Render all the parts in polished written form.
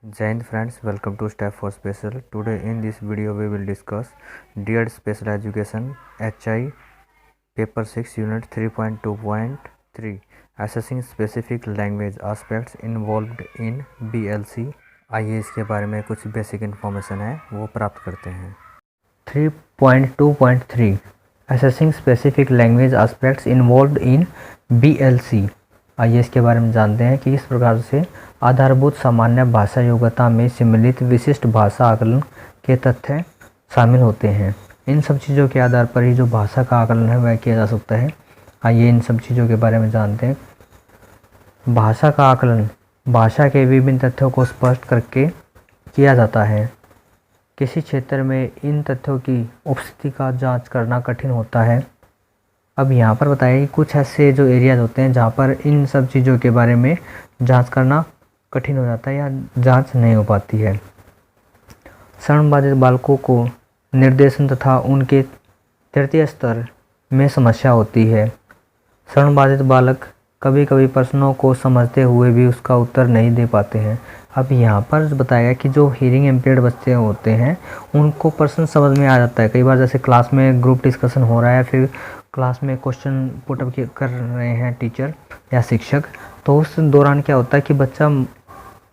Jai Hind friends, welcome to Step for Special. Today in this video we will discuss DED Special Education HI Paper 6 Unit 3.2.3 Assessing Specific Language Aspects Involved in BLC. आइए इसके बारे में कुछ basic information है वो प्राप्त करते हैं। 3.2.3 Assessing Specific Language Aspects Involved in BLC। आइए इसके बारे में जानते हैं कि इस प्रकार से आधारभूत सामान्य भाषा योग्यता में सम्मिलित विशिष्ट भाषा आकलन के तथ्य शामिल होते हैं। इन सब चीज़ों के आधार पर ही जो भाषा का आकलन है वह किया जा सकता है। आइए इन सब चीज़ों के बारे में जानते हैं। भाषा का आकलन भाषा के विभिन्न तथ्यों को स्पष्ट करके किया जाता है। किसी क्षेत्र में इन तथ्यों की उपस्थिति का जांच करना कठिन होता है। अब यहाँ पर बताइए कि कुछ ऐसे जो एरियाज होते हैं जहाँ पर इन सब चीज़ों के बारे में जांच करना कठिन हो जाता है या जांच नहीं हो पाती है। श्रवणबाधित बालकों को निर्देशन तथा उनके तृतीय स्तर में समस्या होती है। श्रवणबाधित बालक कभी कभी प्रश्नों को समझते हुए भी उसका उत्तर नहीं दे पाते हैं। अब यहाँ पर बताया कि जो हीरिंग इम्पेयर्ड बच्चे होते हैं उनको प्रश्न समझ में आ जाता है। कई बार जैसे क्लास में ग्रुप डिस्कशन हो रहा है, फिर क्लास में क्वेश्चन पुटअप कर रहे हैं टीचर या शिक्षक, तो उस दौरान क्या होता है कि बच्चा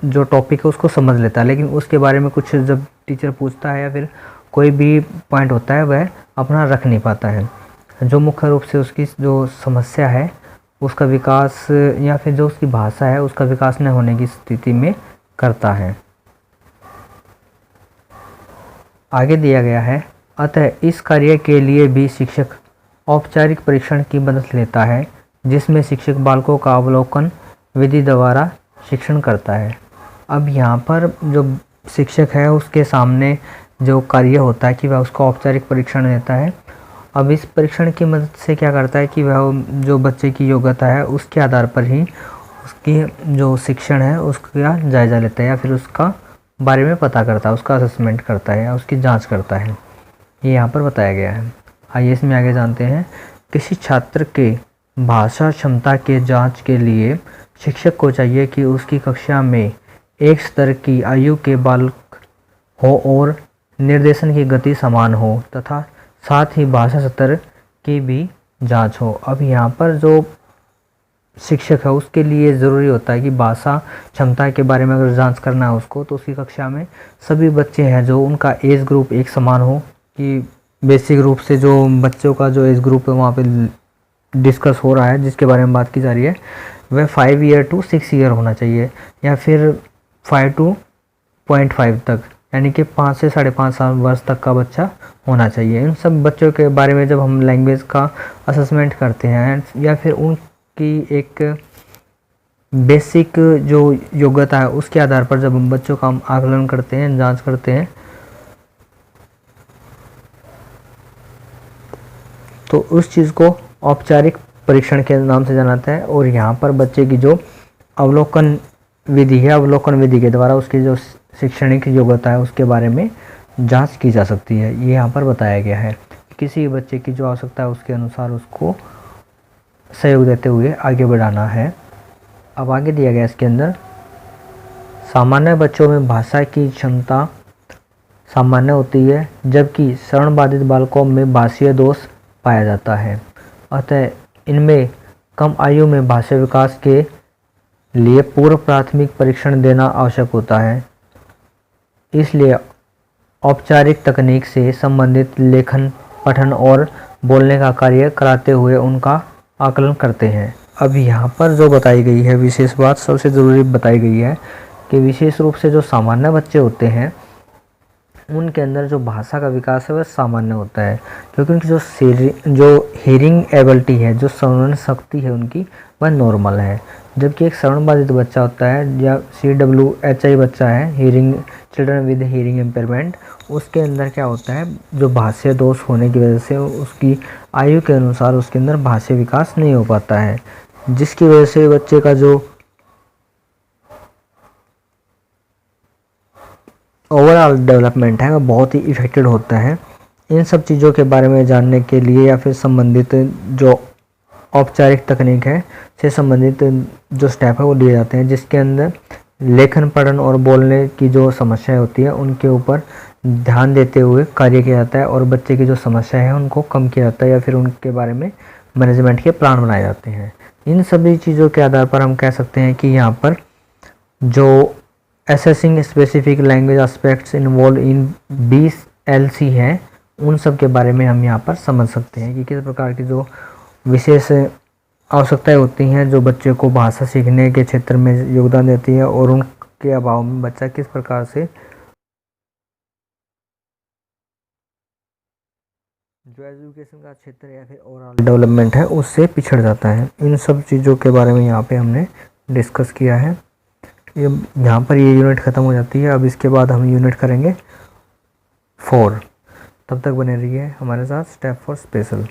जो टॉपिक है उसको समझ लेता है, लेकिन उसके बारे में कुछ जब टीचर पूछता है या फिर कोई भी पॉइंट होता है वह अपना रख नहीं पाता है, जो मुख्य रूप से उसकी जो समस्या है उसका विकास या फिर जो उसकी भाषा है उसका विकास न होने की स्थिति में करता है। आगे दिया गया है, अतः इस कार्य के लिए भी शिक्षक औपचारिक परीक्षण की मदद लेता है, जिसमें शिक्षक बालकों का अवलोकन विधि द्वारा शिक्षण करता है। अब यहाँ पर जो शिक्षक है उसके सामने जो कार्य होता है कि वह उसका औपचारिक परीक्षण लेता है। अब इस परीक्षण की मदद से क्या करता है कि वह जो बच्चे की योग्यता है उसके आधार पर ही उसकी जो शिक्षण है उसका जायज़ा लेता है या फिर उसका बारे में पता करता है, उसका असेसमेंट करता है या उसकी जाँच करता है। ये यहाँ पर बताया गया है। आइए इसमें आगे जानते हैं। किसी छात्र के भाषा क्षमता के जांच के लिए शिक्षक को चाहिए कि उसकी कक्षा में एक स्तर की आयु के बालक हो और निर्देशन की गति समान हो तथा साथ ही भाषा स्तर की भी जांच हो। अब यहाँ पर जो शिक्षक है उसके लिए ज़रूरी होता है कि भाषा क्षमता के बारे में अगर जांच करना है उसको, तो उसकी कक्षा में सभी बच्चे हैं जो उनका एज ग्रुप एक समान हो, कि बेसिक रूप से जो बच्चों का जो एज ग्रुप है वहाँ पे डिस्कस हो रहा है जिसके बारे में बात की जा रही है वह 5 ईयर टू 6 ईयर होना चाहिए या फिर 5 to 0.5 तक, यानी कि 5 से 5.5 साल वर्ष तक का बच्चा होना चाहिए। इन सब बच्चों के बारे में जब हम लैंग्वेज का असेसमेंट करते हैं या फिर उनकी एक बेसिक जो योग्यता है उसके आधार पर जब हम बच्चों का आकलन करते हैं, जाँच करते हैं, तो उस चीज़ को औपचारिक परीक्षण के नाम से जाना जाता है। और यहाँ पर बच्चे की जो अवलोकन विधि है, अवलोकन विधि के द्वारा उसकी जो शैक्षणिक योग्यता है उसके बारे में जांच की जा सकती है। ये यहाँ पर बताया गया है। किसी बच्चे की जो आवश्यकता है उसके अनुसार उसको सहयोग देते हुए आगे बढ़ाना है। अब आगे दिया गया इसके अंदर, सामान्य बच्चों में भाषा की क्षमता सामान्य होती है जबकि श्रवणबाधित बालकों में भाषीय दोष पाया जाता है। अतः इनमें कम आयु में भाषा विकास के लिए पूर्व प्राथमिक परीक्षण देना आवश्यक होता है। इसलिए औपचारिक तकनीक से संबंधित लेखन, पठन और बोलने का कार्य कराते हुए उनका आकलन करते हैं। अब यहाँ पर जो बताई गई है विशेष बात, सबसे ज़रूरी बताई गई है कि विशेष रूप से जो सामान्य बच्चे होते हैं उनके अंदर जो भाषा का विकास है वह सामान्य होता है, क्योंकि उनकी जो हीरिंग एबिलिटी है, जो श्रवण शक्ति है उनकी वह नॉर्मल है। जबकि एक श्रवणबाधित बच्चा होता है या CWHI बच्चा है, hearing children with hearing impairment, उसके अंदर क्या होता है, जो भाषा दोष होने की वजह से उसकी आयु के अनुसार उसके अंदर भाषा विकास नहीं हो पाता है, जिसकी वजह से बच्चे का जो ओवरऑल डेवलपमेंट है वह बहुत ही इफेक्टेड होता है। इन सब चीज़ों के बारे में जानने के लिए या फिर संबंधित जो औपचारिक तकनीक है से संबंधित जो स्टेप है वो लिए जाते हैं, जिसके अंदर लेखन पढ़न और बोलने की जो समस्याएं होती है उनके ऊपर ध्यान देते हुए कार्य किया जाता है और बच्चे की जो समस्या है उनको कम किया जाता है या फिर उनके बारे में मैनेजमेंट के प्लान बनाए जाते हैं। इन सभी चीज़ों के आधार पर हम कह सकते हैं कि यहाँ पर जो assessing specific language aspects involve in BLC है उन सब के बारे में हम यहाँ पर समझ सकते हैं कि किस प्रकार की जो विशेष आवश्यकताएं होती हैं जो बच्चे को भाषा सीखने के क्षेत्र में योगदान देती है और उनके अभाव में बच्चा किस प्रकार से जो एजुकेशन का क्षेत्र या फिर ओवरऑल डेवलपमेंट है उससे पिछड़ जाता है। इन सब चीज़ों के बारे में यहाँ पे हमने डिस्कस किया है। ये यहाँ पर ये यूनिट ख़त्म हो जाती है। अब इसके बाद हम यूनिट करेंगे 4। तब तक बने रहिए हमारे साथ स्टेप फॉर स्पेशल।